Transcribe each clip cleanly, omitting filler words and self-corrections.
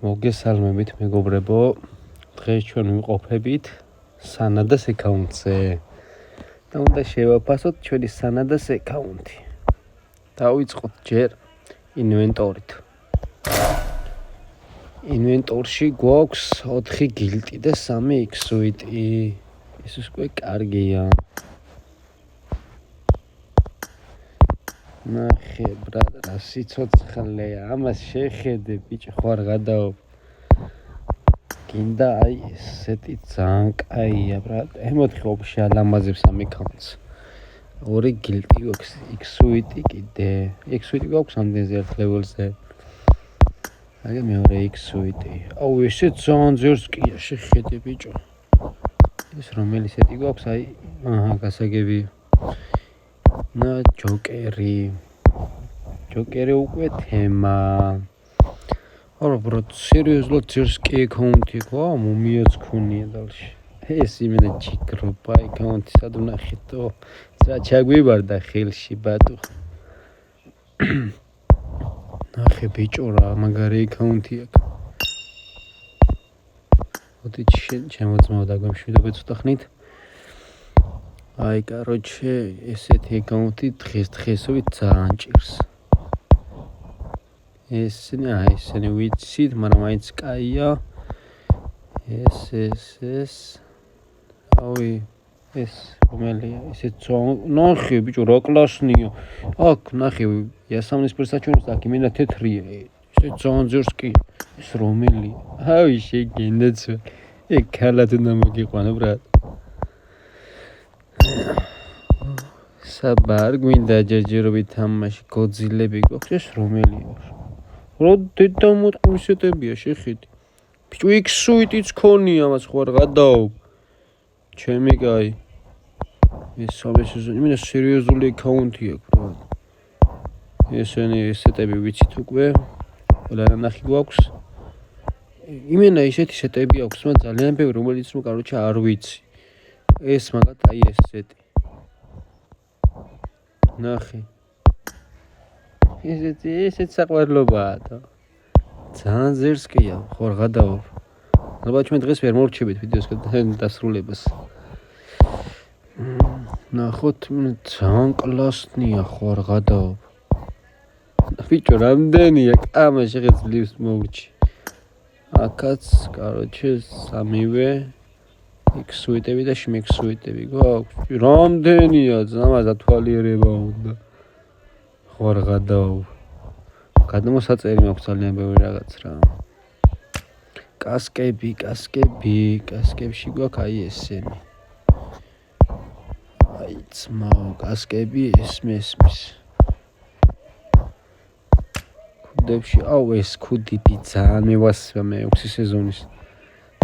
მოგესალმებით მეგობრებო, დღეს ჩვენ ვიმყოფებით სანადას აკაუნტზე და უნდა შევაფასოთ ჩვენი სანადას აკაუნტი. დავიწყოთ ჯერ ინვენტორით. ინვენტორში გვაქვს 4 გილტი და 3 ექსუიტი. ეს უკვე კარგია. ნახე ბრატ, რა სიცოცხლეა, ამას შეხედე ბიჭი, ხوار გადაო. გინდა აი ესეთი ძალიან კაია ბრატ. ემოთხი ვაფშე ალამაზებს ამ აკაუნტს. 2 გილტი გვაქვს, ექსუიტი კიდე. ექსუიტი გვაქვს ამდენზე ერთ ლეველზე. აი მეორე ექსუიტი. აუ ესე ძალიან ძერსკია, შეხედე ბიჭო. ეს რომელი სეტი გვაქვს, აი, გასაგები. და ჯოკერი უკვე თემა. არა ბრატ, სერიოზულად ძერსკი აკაუნტი ყო, მომიაც ქონია დალში. ეს იმენა ჩიკროპა აკაუნტი სად ვნახეთო? რა ჩაგვიბარდა ხელში ბატუ. ნახე ბიჭო რა, მაგარი აკაუნტი აქვს. მოდი შემოძმაო და გვემშვიდობეთ ცოტა ხნით. აი, კაროჩე, ესეთი აკაუნტი დღესდღეობით ძალიან ჭირს. ესენი ვიცით, მაგრამ მაინც კაია. ეს. ავი, ეს რომელია? ესე ნახე ბიჭო, რა კლასნია. აქ ნახე, იასამნის პირსაჩვენებს აქ იმენა თეთრია. ესე ძალიან ძერსკია. ეს რომელია? ავი, შეგენდაცვა. ეგ ქალად უნდა მოგიყვანო ბრატ. საბარ გვინდა ჯერჯერობით თამაში გოძილები გვაქვს, ეს რომელია? რა დედამოტყმის სეტებია, შეხედე. ბიჭო, ექსუიტიც ქონია, მას ხوار გადაო. ჩემი კაი. ეს იმენა სერიოზული აკაუნტი აქვს, ბრატ. ესენი სეტები ვიცით უკვე. ყველა ნახი გვაქვს. იმენა ისეთი სეტები აქვს, მაგრამ ძალიან ბევრი, რომელიც კაროჩე არ ვიცი. ეს მაგათ აი ეს სეტი. ნახე. ესეც საყვარლობაა და ძალიან ძერსკია, ხوار გადაო. ალბათ ჩვენ დღეს ვერ მორჩებით ვიდეოს დასრულებას. ნახოთ, ძალიან კლასნია, ხوار გადაო. ბიჭო, რამდენია კამა შეღეძლივს მოვრჩი. აქაც, კაროჩე, 3-ვე ექსუიტები და შმექსუიტები გვაქვს. რამდენია, ზამაზ ათვალიერება უნდა. ხوار გადაო. გადმოსაწერი მაქვს ძალიან ბევრი რაღაც რა. კასკებში გვაქვს აი ესენი. აი ძმაო, კასკები ესმის. კუდებში, აუ ეს კუდები ძალიან მევასება მე-6 სეზონის.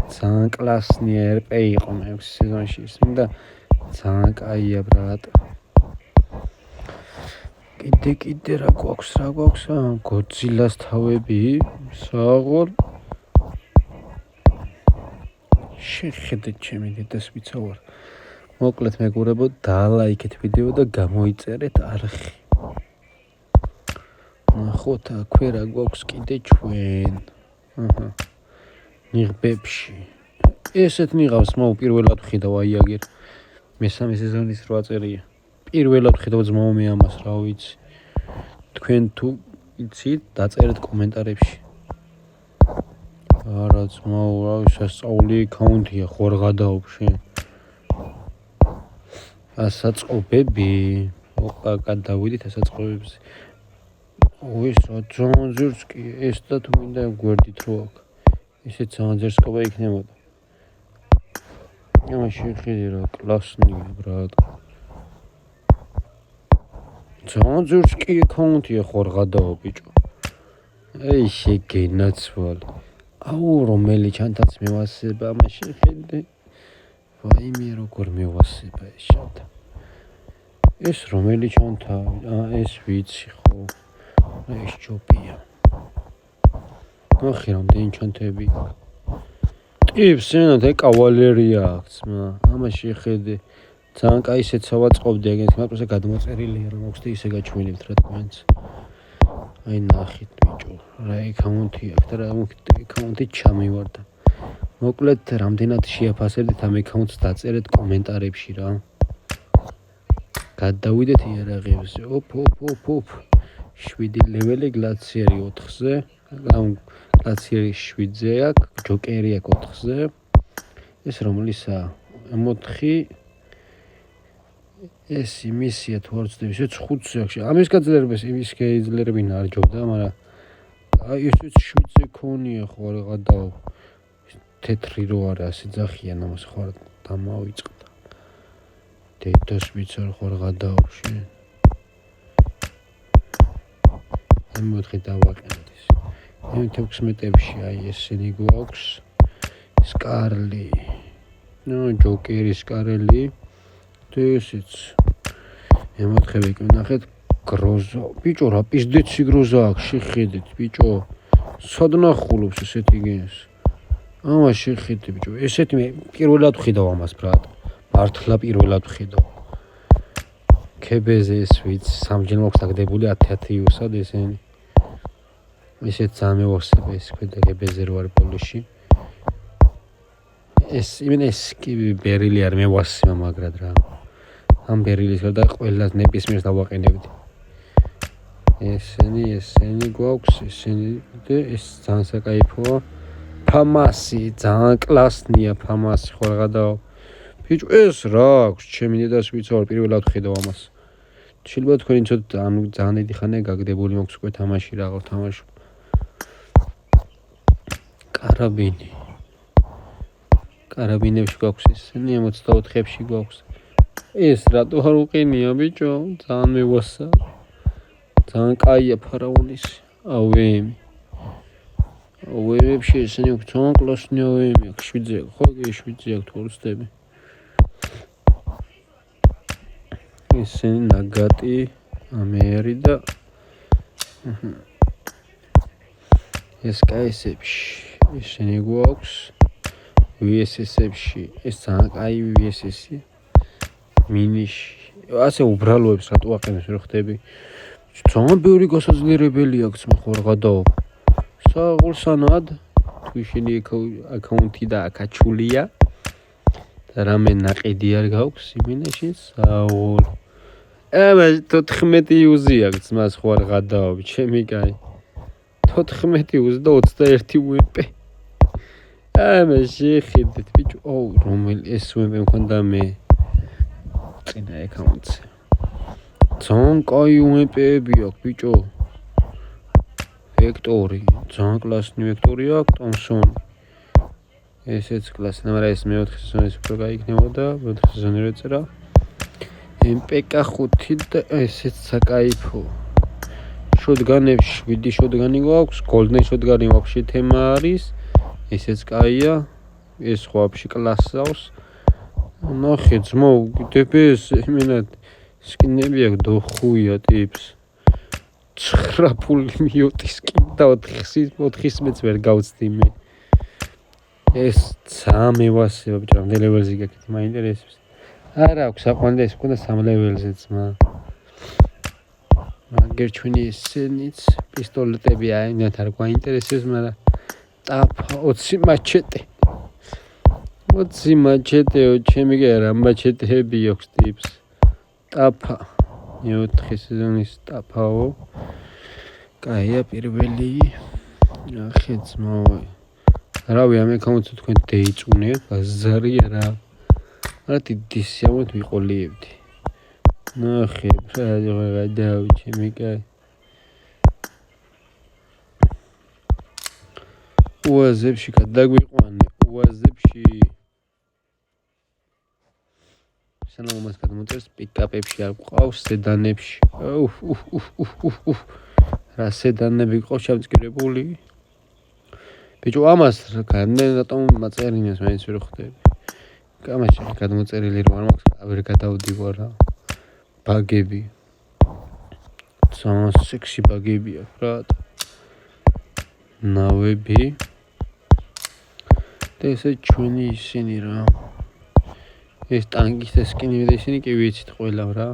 ძალიან კლასნია, RP იყო მე-6 სეზონში. და ძალიან კაია ბრატ. კიდე რა გვაქვს? გოძილას თავები, საღოლ. შეხედეთ ჩემი დედას ვიცავარ. მოკლედ მეგობრებო, დალაიქეთ ვიდეო და გამოიწერეთ არხი. ნახოთ, აქვე რა გვაქვს კიდე ჩვენ. ნიღბებში. ესეთ ნიღავს მაუ პირველად ვხედავ აი აგერ. მე-3 სეზონის 8 წერია. პირველად ვხედავ ძმაო მე ამას, რა ვიცი. თქვენ თუ იცით, დაწერეთ კომენტარებში. არა ძმაო, რა შესწავლი აკაუნტია, ხوار გადაობ შენ. ასაწყობები. ოპა, გადავიდით ასაწყობებზე. ეს ძალიან ძერსკია, ეს და თუ მინდა გვერდით რო აქ. ესე ძალიან ძერსკობა იქნებოდა. შეხედე რა კლასნია ბრატ. ძალიან ძერსკი აკაუნტია, ხوار გადაო ბიჭო. აი შეგენაცვალე. აუ რომელი ჩანთაც მევასება, ამას შეხედე. ვაიმე როგორ მევასება ეს ჩანთა. ეს რომელი ჩანთა? ეს ვიცი ხო. ეს ჯობია. ნახე რამდენი ჩანთები. ტიპსენად კავალერია აქვს, ამას შეხედე. ძალიან კაი სეცავა წყობდი, აგენ თქმა პროსე გადმოწერილია, რომ აქვს და ისე გაჩვენებთ რა თქვენც. აი ნახეთ ბიჭო, რა აკაუნტი აქვს და რა აკაუნტი ჩამივარდა. მოკლედ რამდენად შეაფასებდით ამ აკაუნტს დაწერეთ კომენტარებში რა. გადავიდეთ იარაღებზე. ოპ. 7 ლეველი გლაციერი 4-ზე. ამ გლაციერი 7-ზე აქვს, ჯოკერი აქვს 4-ზე. ეს რომელისა? M4 ეს იმისია თუ არ ვცდები, ეს 5-ზე აქვს. ამის გაძლიერებას იმის გაძლიერებინა არ ჯობდა, მაგრამ აი ესეც 7-ზე ქონია ხო რა და თეთრი რო არა, ასე ძახიან ამას ხო რა დამავიწყდა. დედას ვიცარ ხო რა დაუში. M4 დავაყენეთ ის. M16-ებში აი ესენი გვაქვს. სკარლი. ჯოკერი სკარელი. და ესეც M4-ები კი ნახეთ გროზა. ბიჭო რა პიზდეცი გროზა აქვს, შეხედეთ ბიჭო. სად ნახულობს ესეთი გენს? ამას შეხედე ბიჭო. ესეთი მე პირველად ვხედავ ამას ბრატ. მართლა პირველად ვხედავ. KBZ ეს ვიცი, სამჯერ მაქვს დაგდებული 10-10 იუსად ესენი. ესეც ძალიან მევახსენე ეს ქვედა KBZ რო არის პოლოში. ეს იმენ ეს კი ბერილი არ მევახსენე მაგრად რა. ამ ბერილის და ყველას ნებისმიერს დავაყენებდი. ესენი გვაქვს, ესენი და ეს ძალიან საკაიფოა. ფამასი, ძალიან კლასნია ფამასი ხო რა და ბიჭო ეს რა აქვს, ჩემი დედას ვიცავ პირველად ვხედავ ამას. შეიძლება თქვენი ცოტა ანუ ძალიან დიდი ხანია გაგდებული მაქვს უკვე თამაში რა ვარ თამაშობ. კარაბინებში გვაქვს ესენი, M24-ებში გვაქვს. ეს რატო არ უყენია ბიჭო? ძალიან მევასა. ძალიან კაია ფარაონის. AWM-ებში ესენი ძალიან კლასნია AWM-ი აქვს 7-ზე, ხო კი 7-ზე აქვს თუ არ ვცდები. ესენი ნაგატი, ამერი და ეს კაისებში ესენი გვაქვს. VSS-ებში ეს ძალიან კაი VSS-ი. მინიში. ასე უბრალოებს რატო აყენებს რო ხდები? ძალიან ბევრი გასაძლიერებელი აქვს მე ხო რა გადაო. საღულსანად თუ შენი აკაუნტი და აკაჩულია და რამე ნაყიდი არ გაქვს იმინეში საულ. ამას 14 იუზი აქვს მას ხო არ გადაო ჩემი კაი. 14 იუზი და 21 UMP. ამას შეხედეთ ბიჭო. რომელი ეს UMP მქონდა მე წინა აკაუნტზე. ძალიან კაი UMP-ები აქვს ბიჭო. ვექტორი, ძალიან კლასნი ვექტორი აქვს, ტომსონი. ესეც კლასი, მაგრამ ეს მე-4 სეზონის უფრო გაიქნებოდა, მე-4 სეზონი რო წერა. MPK5 და ესეც საკაიფო. შოტგანებში 7 შოტგანი გვაქვს, golden შოტგანი ვაფშე თემა არის. ესეც კაია. ეს ხო ვაფშე კლასავს. ნახე ძმო, DPS იმენად სკინები აქვს დოხუია ტიპს. 9 ფული მიოტის კიდე 4-ის მეც ვერ გავწდი მე. ეს ძალიან მევასება ბიჭო, რამდენი ლეველზე გაკეთე, მაინტერესებს. არა აქვს საყვანდა ეს მქონდა 3 ლეველზე ძმა. მაგერ ჩვენი ესენიც პისტოლეტები აინათ არ გვაინტერესებს, მაგრამ ტაფა 20 მაჩეტე. 20 მაჩეტეო, ჩემი კი არა მაჩეტეები აქვს ტიპს. ტაფა. მე-4 სეზონის ტაფაო. კაია პირველი. ნახე ძმაო. რავი ამ აკაუნტზე თქვენ დაიწუნეთ, ბაზარი არა. არა დიდი სიამოვნებით ვიყოლიებდი. ნახე, რა დავი ჩემი კაი. უაზებში გადაგვიყვანე, უაზებში. სანამ მას გადმოწერს პიკაპებში არ ყავს, სედანებში. რა სედანები ყავს ჩამწკირებული. ბიჭო ამას რატომ მაწერინეს მაინც ვერ ხვდები. კამაში გადმოწერილი რო არ მაქვს, ვერ გადავდივარ რა. ბაგები. ძალიან სექსი ბაგები აქვს რა. ნავები. და ესე ჩვენი ისინი რა. ეს ტანკის და სკინები და ისინი კი ვიცით ყველა რა.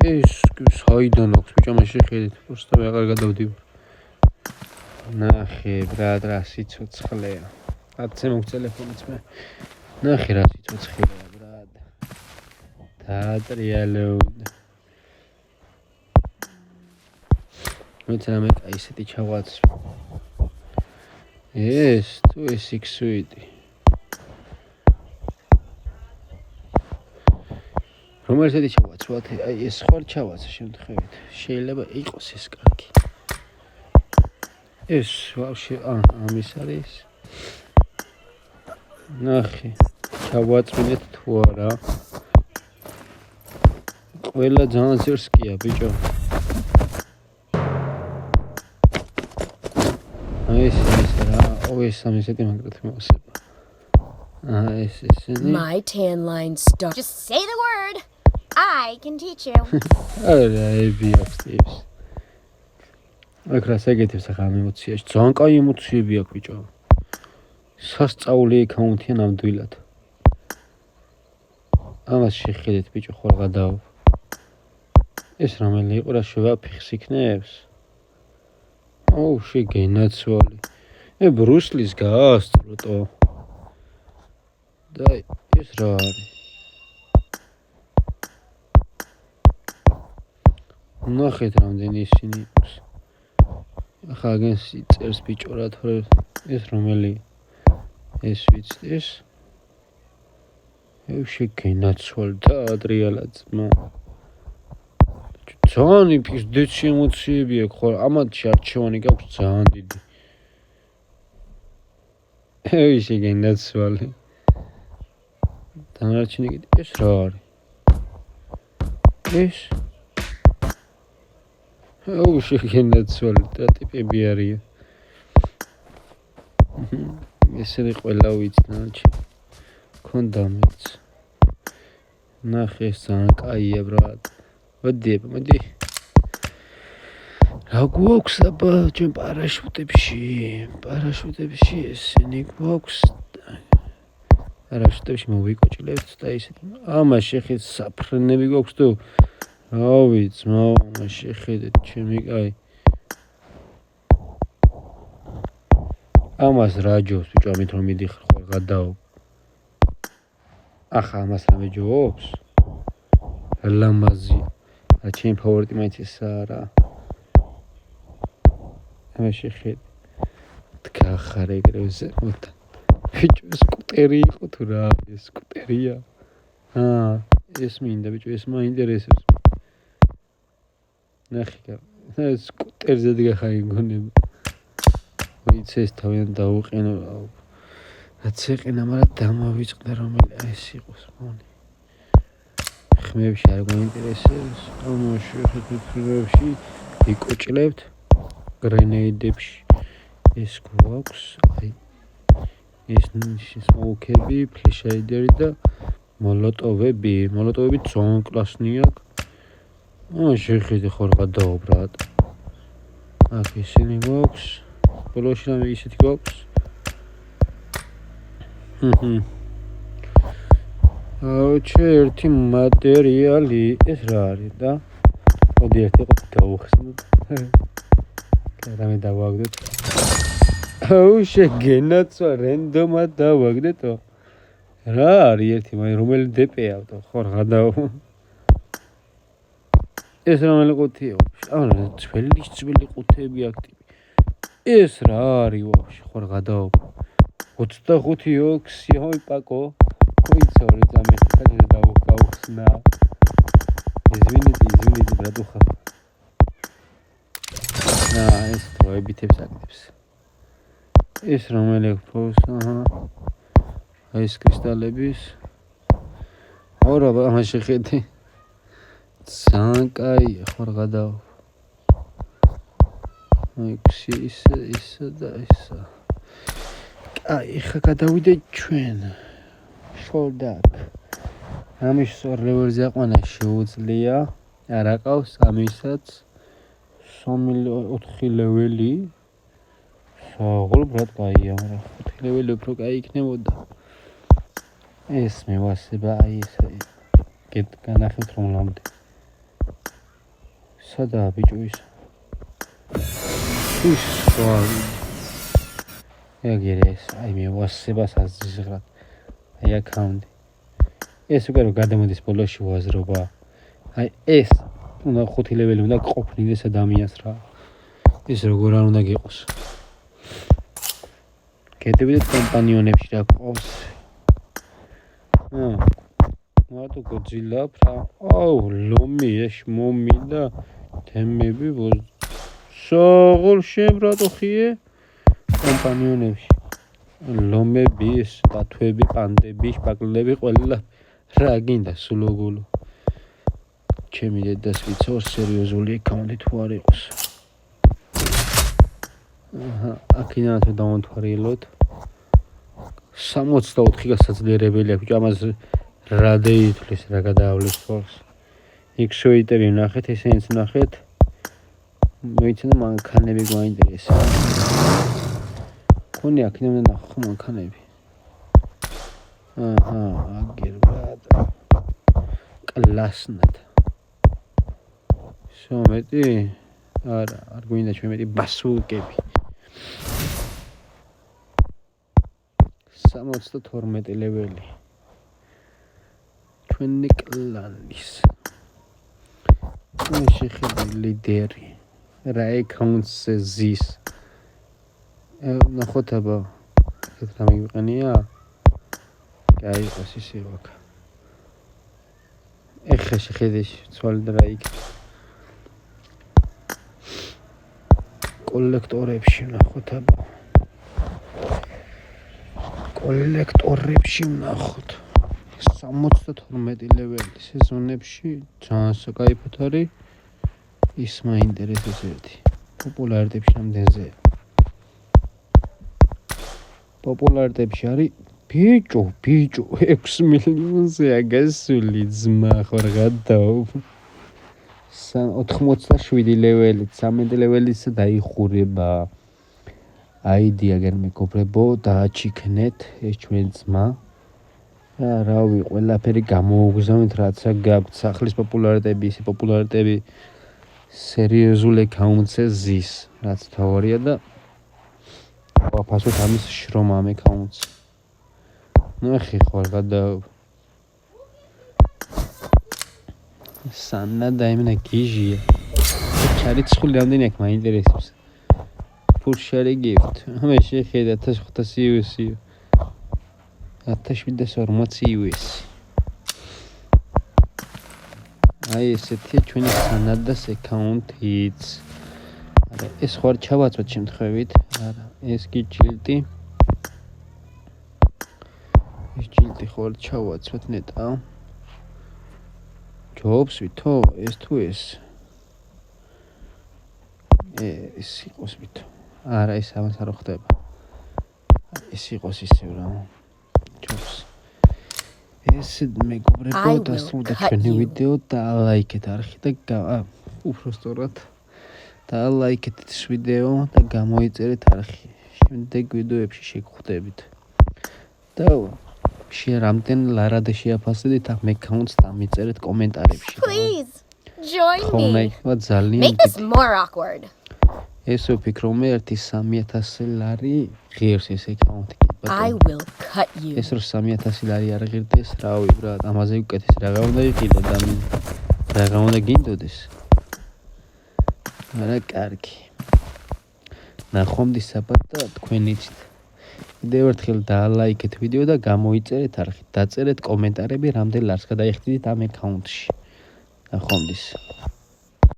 ეს საიდან აქვს ბიჭო მაშინ ხედით просто აღარ გადავდივარ ნახე ბრატ რა სიცოცხლეა აცე მოგ ტელეფონიც მე ნახე რა სიცოცხლეა ბრატ დაატრიალოვდა მეცანა მე კაი ისეთი ჩავაც ეს თუ ეს იქსუიტი რომელიც ედი ჩავაცვათ აი ეს ხარ ჩავაცა შემთხვევით შეიძლება იყოს ეს კარგი ეს ვაფშე ამის არის ნახე ჩავაწმინეთ თუ არა ყველა ძალიან ზერსკია ბიჭო ეს რა ეს ამისეთი მაგრად მოვსება ეს My tan line start. Just say the word. I can teach you. არა ბიოქს აქ რა საგეთებს ახლა ამ ემოციაში ძალიან კაი ემოციები აქვს ბიჭო სასწაული აკაუნტია ნამდვილად ამას შეხედეთ ბიჭო ხარ გადავა ეს რამელი იყო რა შევაფიხს იქნებს აუ შეგენაცვალი ბრუსლის გაასწროტო და ეს რა არის ნახეთ რამდენი ისინი იყოს ახლა გენს წერს ბიჭო რა თორე ეს რომელი ეს ვიცი ეს შეგენაცვალ და ადრიალად ძმა ძალიან იფიქს ემოციები აქვს ხო ამათში არჩევანი გაქვს ძალიან დიდი შეგენაცვალი დანარჩენი ეს რა არის ეს შეგენაცვალი და ტიპები არიან ესენი ყველა ვიცი დანარჩენი ქონდა მეც ნახე ეს ძალიან კაია ბრატ მოდი რა გვაქვს აბა ჩვენ პარაშუტებში ესენი გვაქვს პარაშუტებში მოვიკოჭლებთ და ისეთი ამას შეხეთ საფრენები გვაქვს თუ რავი ძმა ამას შეხედეთ ჩემი კაი ამას რა ჯობს ბიჭო ამით რომ მიდიხარ ხოლ გადაო ახლა ამას რა მეჯობს ლამაზი რა ჩემი ფავორიტი მაინც ესაა რა ამას შეხედე დგახარ ეგრევზე მოთან ბიჭო სკუტერი იყო თუ რა ეს სკუტერია ეს მინდა ბიჭო ეს მაინტერესებს ნახე სკუტერზე დგახარ გონება ვიცი ეს თავიდან დაუყენო რაც ეყენა მაგრამ დამავიწყდა რომელი ეს იყოს მონი ხმებში არ გვაინტერესებს ამაში ფიქრებში იკოჭლებთ გრენეიდებში ეს გვაქვს აი ეს სმოუკები ფლეშაიდერი და მოლოტოვები ძალიან კლასნია შეხედე ხარ გადაო ბრატ აქ ისინი გვაქვს ბოლოში რამე ისეთი გვაქვს ერთი მატერიალი ეს რა არის და მოდი ერთი ყოფილი გავუხსნოთ რამე დავაგდოთ შეგენაცვა რენდომად დავაგდეთო რა არის ერთი მაინც რომელი დპ-ა ხარ გადაო ეს რომელი ყუთია არა ძველი ყუთები აქტივი ეს რა არის ვაფშე ხარ გადაო 25 ოქსიო იპაკო ვიცორი დამეხა დავუხსნა извините братуха ეს თოებითებს აქტებს ეს რომელი ფოს ეს კრისტალების ორა ამას შეხედე ძალიან კაია ხარ გადაო ისა და ისა აი ხა გადავიდე ჩვენ შოლდაკ ამის სორლევერზე აყვანა შეუძლია არ აყავს ამისაც 4 ლეველი საღოლ ბრატ კაია მაგრამ 4 ლეველი უფრო კაი იქნებოდა ეს მევასება აი ეს განახევთ რომ ლამდე სადაა ბიჭო ის? ის სხვა ეგერეს, აი მე ვასებას აზრად. აი აკაუნტი. ეს უკვე რომ გადამოდის ბოლოში ვაზრობა. აი ეს უნდა 5 ლეველი უნდა ყოფნიდეს ადამიანს რა. ეს როგორ არ უნდა გიყოს. კეთებიდეთ კომპანიონებში რა ყავს. მარტო გოძილა ფრა. აუ ლომი ეს მომი და თემები საღოლ შემბრატო ხიე კომპანიონებში. ლომები, ბათვები, პანდები, შპაკლები ყველა რა გინდა სულოგულო. ჩემი დედას ვიცავ სერიოზული აკაუნტი თუ არ იყოს. აქედან დავამთვალიეროთ 64 გასაძლიერებელი აქვს, ამას რა დაითვლის, რა გადაავლეს თვალს. XOIT-ები ვნახეთ, ესენიც ვნახეთ. მოიცადა მანქანები გვაინტერესებს. ხონი აქედან ვნახო მანქანები. აგერ ბრატ. კლასნად. შომეტი? არა, არ გვინდა შემეტი ბასულკები. 62 ლეველი. ჩვენი კლანის. შეხედე ლიდერი. რა აკაუნტზე ზის. ნახოთ აბა. ეს რა მიგიყენია? გაიყოს ისე ვაკ. ეხა შეხედე ცვალ და რა იქ. კოლექტორებში ვნახოთ აბა. კოლექტორებში ვნახოთ. 72 ლეველი სეზონებში ძალიან საკაიფოდ არის. ის მაინტერესებს ერთი. პოპულარიტეტში რამდენზე? პოპულარიტეტში არის ბიჭო 6 მილიონზეა გასული ძმა ხარ გადაო. 87 ლეველი, 13 ლეველიც დაიხურება. აიდი აგერ მეგობრებო, დააჩიქნეთ ეს ჩვენ ძმა. რავი, ყველაფერი გამოუგზავნით, რაც გაქვთ, სახლის პოპულარიტეტები, ისე პოპულარიტეტები სერიოზულ აკაუნტზე ზის, რაც თავარია და ვაფასოთ ამის შრომა ამ აკაუნტს. ნახე ხარ გადაო. სანა დაიმენა გიჟია. ჩარი ცხული რამდენი აქვს მაინტერესებს. ფურშარი გიფტ. მე შეხედა 1500 USD. 1740 USD. აი ესეთი ჩვენი სანადას აკაუნტიც. არა, ეს ხარ ჩავაწვეთ შემთხვევით. არა, ეს კი ჯილდი. ეს ჯილდი ხარ ჩავაწვეთ ნეტა. ჯობს ვითო, ეს თუ ეს. ეს იყოს ვითო. არა, ეს ამას არ ხდება. ეს იყოს ისევ რა. ჯობს. ეს მეგობრებო, დასრულდა ჩვენი ვიდეო და ლაიქეთ არხი და უბრალოდ და ლაიქეთ ეს ვიდეო და გამოიწერეთ არხი. შემდეგ ვიდეოებში შეგხვდებით. და რამდენ ლარად შეაფასდით ამ აკაუნტს და მიწერეთ კომენტარებში. Please join me. ძალიან Make this more awkward. ეს ვფიქრობ მე 3000 ლარი ღირს ეს აკაუნტი. I will cut you. ეს რო 3000 ლარი არ ღირდეს, რავი ბრატ, ამაზე უკეთეს რაღა უნდა იყიდო და რაღა უნდა გინდოდეს. არა კარგი. ნახვამდის საბათ და თქვენ იცით. კიდევ ერთხელ დაალაიქეთ ვიდეო და გამოიწერეთ არხით. დაწერეთ კომენტარები, რამდენ ლარს გადაიხდით ამ აკაუნტში. ნახვამდის.